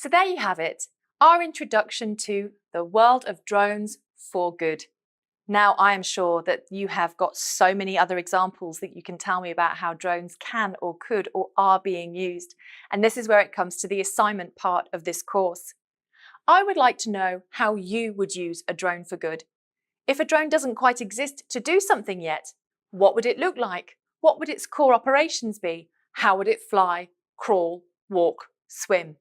So there you have it, our introduction to the world of drones for good. Now I am sure that you have got so many other examples that you can tell me about how drones can or could or are being used. And this is where it comes to the assignment part of this course. I would like to know how you would use a drone for good. If a drone doesn't quite exist to do something yet, what would it look like? What would its core operations be? How would it fly, crawl, walk, swim?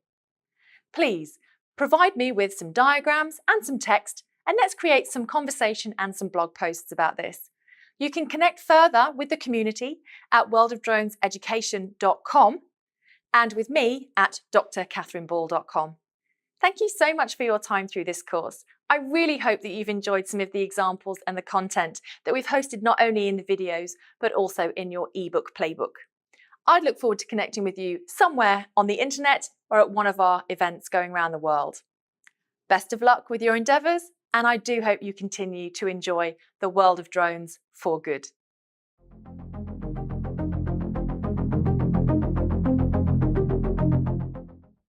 Please provide me with some diagrams and some text, and let's create some conversation and some blog posts about this. You can connect further with the community at worldofdroneseducation.com and with me at drkatherineball.com. Thank you so much for your time through this course. I really hope that you've enjoyed some of the examples and the content that we've hosted not only in the videos, but also in your ebook playbook. I'd look forward to connecting with you somewhere on the internet or at one of our events going around the world. Best of luck with your endeavours, and I do hope you continue to enjoy the world of drones for good.